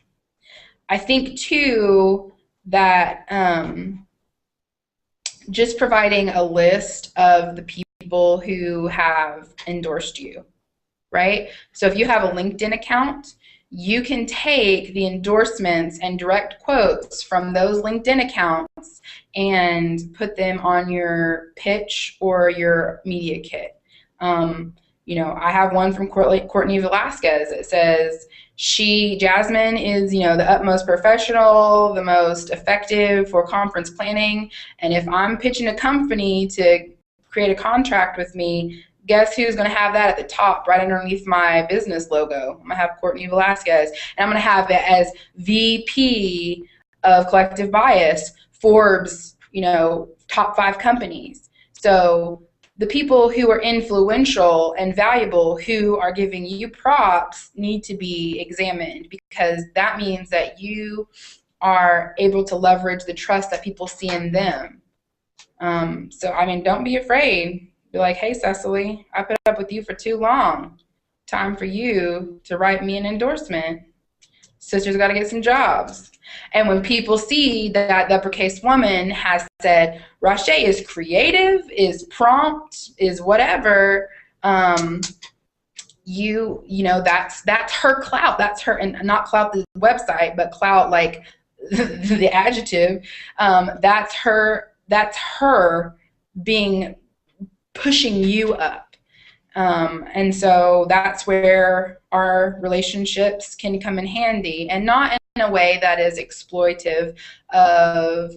I think, too, that just providing a list of the people who have endorsed you, right? So if you have a LinkedIn account, you can take the endorsements and direct quotes from those LinkedIn accounts and put them on your pitch or your media kit. You know, I have one from Courtney Velasquez. It says, Jasmine is, you know, the utmost professional, the most effective for conference planning. And if I'm pitching a company to create a contract with me, guess who's going to have that at the top, right underneath my business logo? I'm going to have Courtney Velasquez. And I'm going to have it as VP of Collective Bias, Forbes, you know, top 5 companies. So the people who are influential and valuable, who are giving you props, need to be examined, because that means that you are able to leverage the trust that people see in them. So, I mean, don't be afraid. Be like, hey, Cecily, I put up with you for too long. Time for you to write me an endorsement. Sister's got to get some jobs. And when people see that the uppercase woman has said, Rashay is creative, is prompt, is whatever, you know, that's her clout. That's her, and not clout the website, but clout like the adjective. That's her being, pushing you up. And so that's where our relationships can come in handy, and not in a way that is exploitive of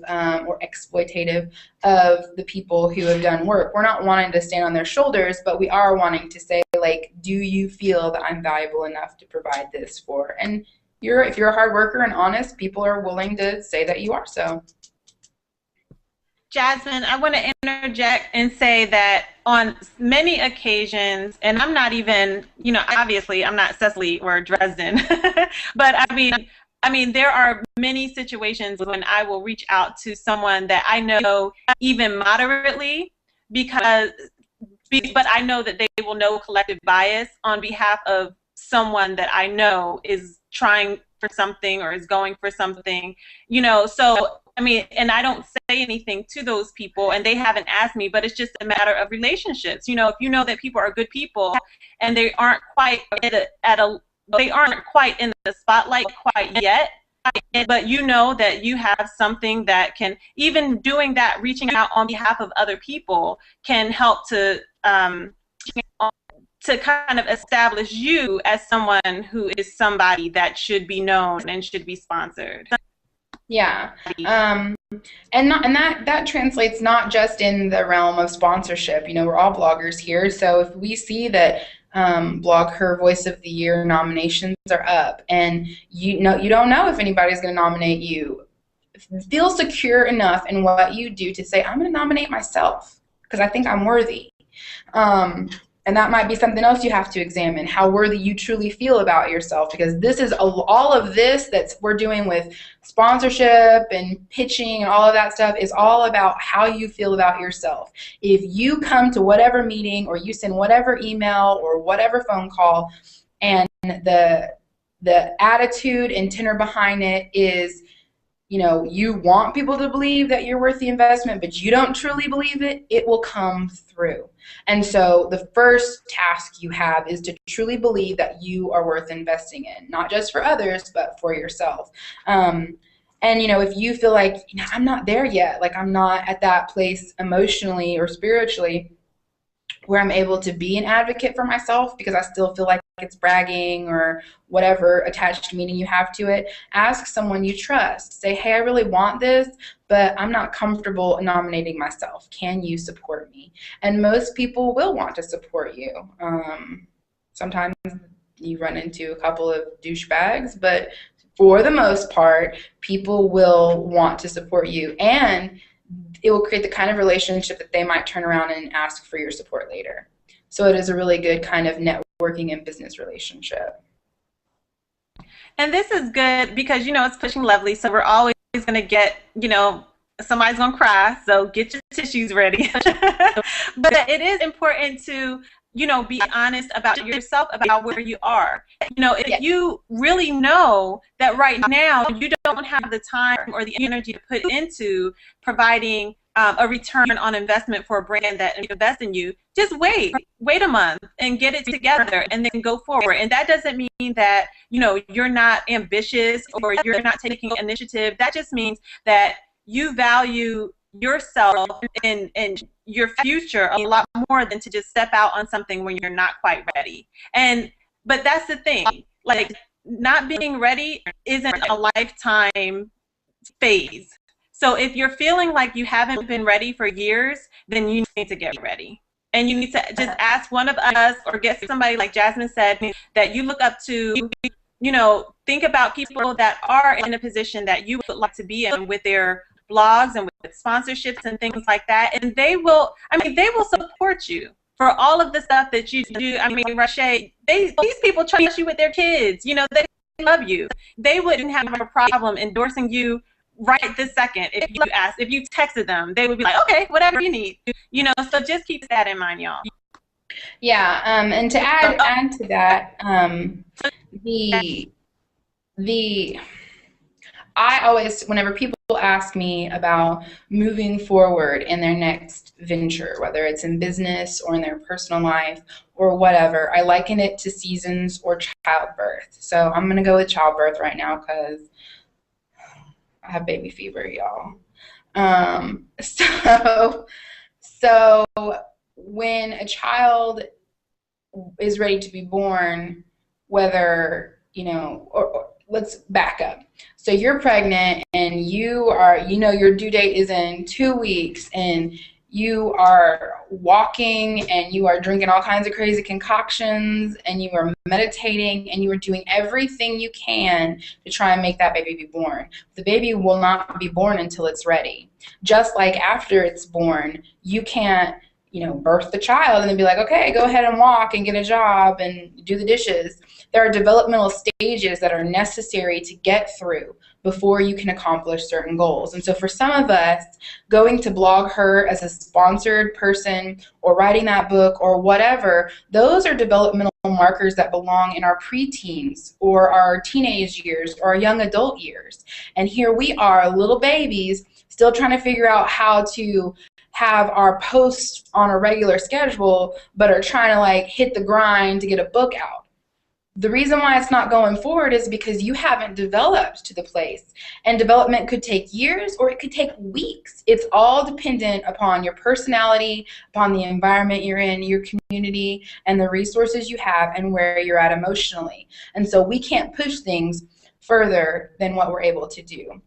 or exploitative of the people who have done work. We're not wanting to stand on their shoulders, but we are wanting to say, like, do you feel that I'm valuable enough to provide this for? And if you're a hard worker and honest, people are willing to say that you are so. Jasmine, I want to interject and say that on many occasions, and I'm not even, you know, obviously I'm not Cecily or Dresden, but I mean, there are many situations when I will reach out to someone that I know even moderately, but I know that they will know Collective Bias on behalf of someone that I know is trying for something or is going for something, you know. So I mean, and I don't say anything to those people, and they haven't asked me, but it's just a matter of relationships. You know, if you know that people are good people and they aren't quite they aren't quite in the spotlight quite yet, but you know that you have something that can, even doing that, reaching out on behalf of other people, can help to kind of establish you as someone who is somebody that should be known and should be sponsored. Yeah, and that translates not just in the realm of sponsorship. You know, we're all bloggers here, so if we see that BlogHer Voice of the Year nominations are up, and you don't know if anybody's going to nominate you, feel secure enough in what you do to say, I'm going to nominate myself because I think I'm worthy. And that might be something else you have to examine, how worthy you truly feel about yourself, because this is all of this that we're doing with sponsorship and pitching and all of that stuff is all about how you feel about yourself. If you come to whatever meeting or you send whatever email or whatever phone call, and the attitude and tenor behind it is, you know, you want people to believe that you're worth the investment, but you don't truly believe it, it will come through. And so the first task you have is to truly believe that you are worth investing in, not just for others, but for yourself. And, you know, if you feel like, you know, I'm not there yet, like I'm not at that place emotionally or spiritually where I'm able to be an advocate for myself because I still feel like it's bragging or whatever attached meaning you have to it, ask someone you trust. Say, hey, I really want this, but I'm not comfortable nominating myself. Can you support me? And most people will want to support you. Sometimes you run into a couple of douchebags, but for the most part, people will want to support you, and it will create the kind of relationship that they might turn around and ask for your support later. So it is a really good kind of networking and business relationship. And this is good because, it's Pushing Lovely, so we're always going to get, somebody's going to cry, so get your tissues ready. But it is important to, be honest about yourself, about where you are. If you really know that right now you don't have the time or the energy to put into providing a return on investment for a brand that invests in you, just wait a month and get it together and then go forward. And that doesn't mean that, you're not ambitious or you're not taking initiative. That just means that you value yourself and your future a lot more than to just step out on something when you're not quite ready. But that's the thing, like, not being ready isn't a lifetime phase. So if you're feeling like you haven't been ready for years, then you need to get ready. And you need to just ask one of us or get somebody, like Jasmine said, that you look up to. Think about people that are in a position that you would like to be in with their blogs and with sponsorships and things like that. And they will support you for all of the stuff that you do. Rashay, these people trust you with their kids. They love you. They wouldn't have a problem endorsing you right this second if you texted them. They would be like, okay, whatever you need. So just keep that in mind, y'all. Yeah, and to add to that, I always, whenever people ask me about moving forward in their next venture, whether it's in business or in their personal life or whatever, I liken it to seasons or childbirth. So I'm going to go with childbirth right now because I have baby fever, y'all. So when a child is ready to be born, whether, or let's back up. So you're pregnant and you are, your due date is in 2 weeks, and you are walking and you are drinking all kinds of crazy concoctions and you are meditating and you are doing everything you can to try and make that baby be born. The baby will not be born until it's ready. Just like after it's born, you can't, birth the child and then be like, okay, go ahead and walk and get a job and do the dishes. There are developmental stages that are necessary to get through before you can accomplish certain goals. And so for some of us, going to BlogHer as a sponsored person or writing that book or whatever, those are developmental markers that belong in our preteens or our teenage years or our young adult years. And here we are, little babies, still trying to figure out how to have our posts on a regular schedule, but are trying to hit the grind to get a book out. The reason why it's not going forward is because you haven't developed to the place. And development could take years or it could take weeks. It's all dependent upon your personality, upon the environment you're in, your community, and the resources you have and where you're at emotionally. And so we can't push things further than what we're able to do.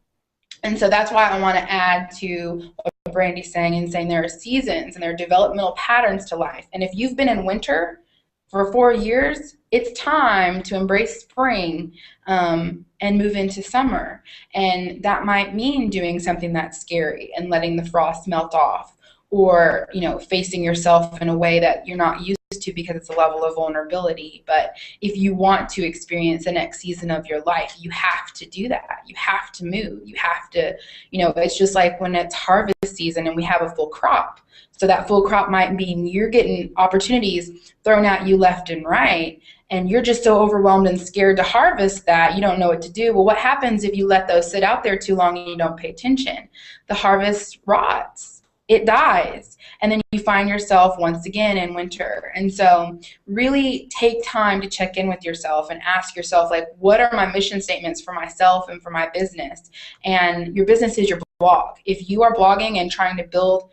And so that's why I want to add to what Brandy's saying and saying there are seasons and there are developmental patterns to life. And if you've been in winter for 4 years, it's time to embrace spring and move into summer. And that might mean doing something that's scary and letting the frost melt off, or facing yourself in a way that you're not used to because it's a level of vulnerability. But if you want to experience the next season of your life, you have to do that. You have to move. You have to, it's just like when it's harvest season and we have a full crop. So that full crop might mean you're getting opportunities thrown at you left and right, and you're just so overwhelmed and scared to harvest that you don't know what to do. Well, what happens if you let those sit out there too long and you don't pay attention? The harvest rots. It dies, and then you find yourself once again in winter. And so really take time to check in with yourself and ask yourself, what are my mission statements for myself and for my business? And your business is your blog. If you are blogging and trying to build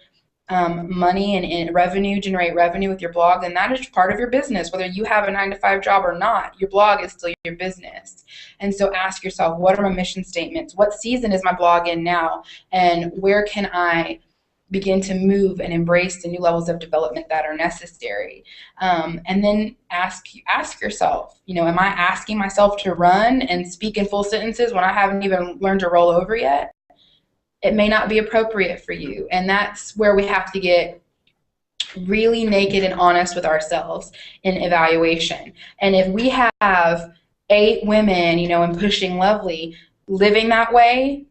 money and generate revenue with your blog, then that is part of your business. Whether you have a 9-to-5 job or not, your blog is still your business. And so ask yourself, what are my mission statements? What season is my blog in now? And where can I begin to move and embrace the new levels of development that are necessary. And then ask yourself, am I asking myself to run and speak in full sentences when I haven't even learned to roll over yet? It may not be appropriate for you. And that's where we have to get really naked and honest with ourselves in evaluation. And if we have 8 women, in Pushing Lovely, living that way,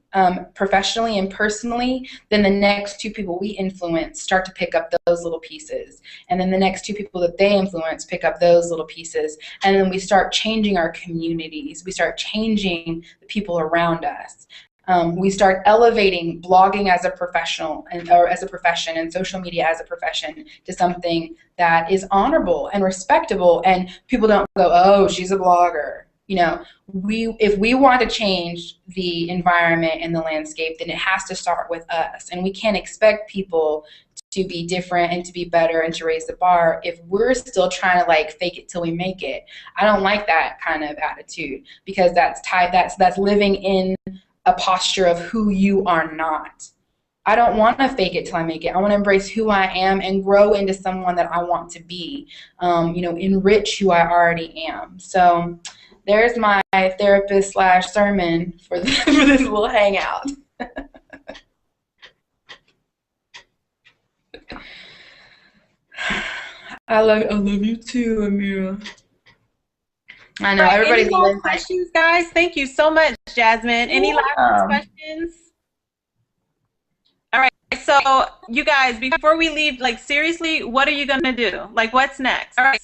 professionally and personally, then the next 2 people we influence start to pick up those little pieces. And then the next 2 people that they influence pick up those little pieces. And then we start changing our communities. We start changing the people around us. We start elevating blogging as a professional or as a profession, and social media as a profession, to something that is honorable and respectable, and people don't go, oh, she's a blogger. If we want to change the environment and the landscape, then it has to start with us, and we can't expect people to be different and to be better and to raise the bar if we're still trying to fake it till we make it. I don't like that kind of attitude, because that's living in a posture of who you are not. I don't want to fake it till I make it. I want to embrace who I am and grow into someone that I want to be, enrich who I already am. So there's my therapist / sermon for this little hangout. I love you too, Amira. I know, everybody's any last questions, guys? Thank you so much, Jasmine. Any last questions? All right, so you guys, before we leave, seriously, what are you gonna do? What's next? All right,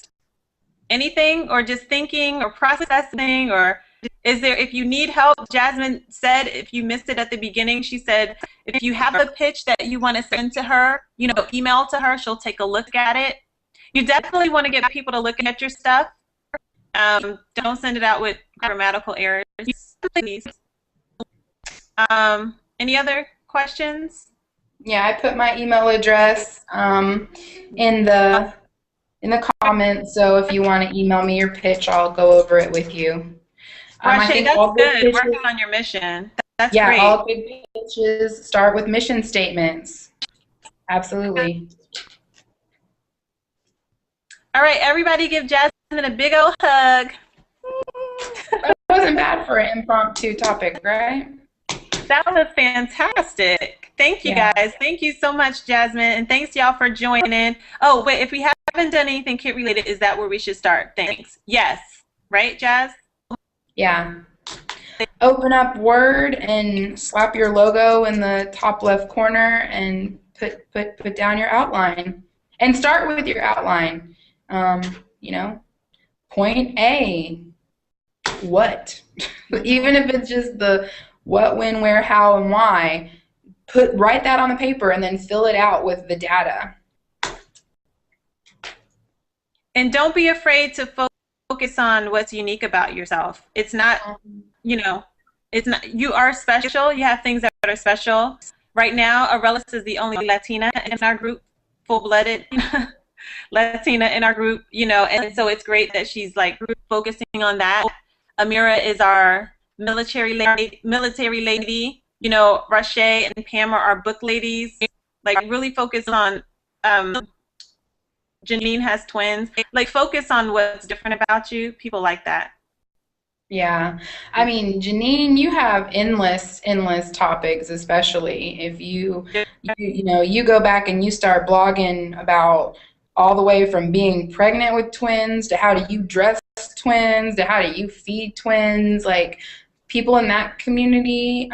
anything, or just thinking or processing, or is there, if you need help, Jasmine said, if you missed it at the beginning, she said, if you have a pitch that you want to send to her, email to her, she'll take a look at it. You definitely want to get people to look at your stuff. Don't send it out with grammatical errors, please. Any other questions? Yeah, I put my email address in the comments, so if you want to email me your pitch, I'll go over it with you. I think that's good. Working on your mission. That's great. Yeah, all good pitches start with mission statements. Absolutely. All right, everybody give Jasmine a big old hug. That wasn't bad for an impromptu topic, right? That was fantastic. Thank you, guys. Thank you so much, Jasmine, and thanks y'all for joining. Oh, wait, if we haven't done anything KIT related, is that where we should start? Thanks. Yes. Right, Jazz? Yeah. Open up Word and slap your logo in the top left corner and put down your outline. And start with your outline. Point A, what? Even if it's just the what, when, where, how, and why, write that on the paper and then fill it out with the data. And don't be afraid to focus on what's unique about yourself. It's not, it's not, you are special. You have things that are special. Right now, Aurelis is the only Latina in our group, full-blooded Latina in our group, and so it's great that she's focusing on that. Amira is our military lady, Rashay and Pam are our book ladies. Really focus on, Janine has twins. Focus on what's different about you. People like that. Yeah, I mean, Janine, you have endless topics, especially if you go back and you start blogging about all the way from being pregnant with twins to how do you dress twins to how do you feed twins. People in that community,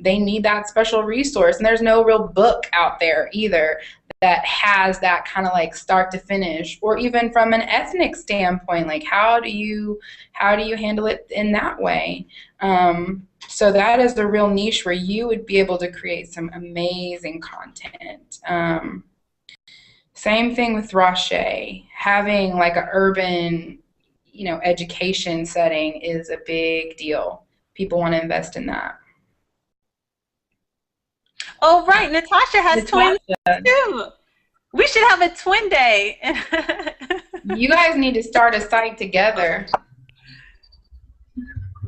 they need that special resource, and there's no real book out there either that has that kind of start to finish, or even from an ethnic standpoint, how do you handle it in that way. So that is the real niche where you would be able to create some amazing content. Same thing with Rashay. Having an urban, education setting is a big deal. People want to invest in that. Oh, right. Natasha has twins too. We should have a twin day. You guys need to start a site together.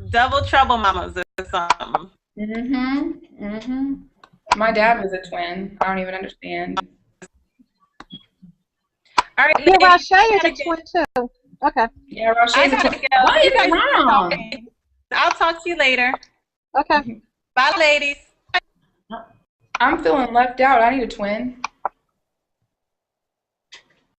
Double trouble mamas or something. My dad was a twin. I don't even understand. All right, Yeah, ladies, Rashay is a twin too. Okay. Yeah, Roche's I a gotta twin. go. What You is guys keep wrong? talking. I'll talk to you later. Okay. Bye, ladies. I'm feeling left out. I need a twin.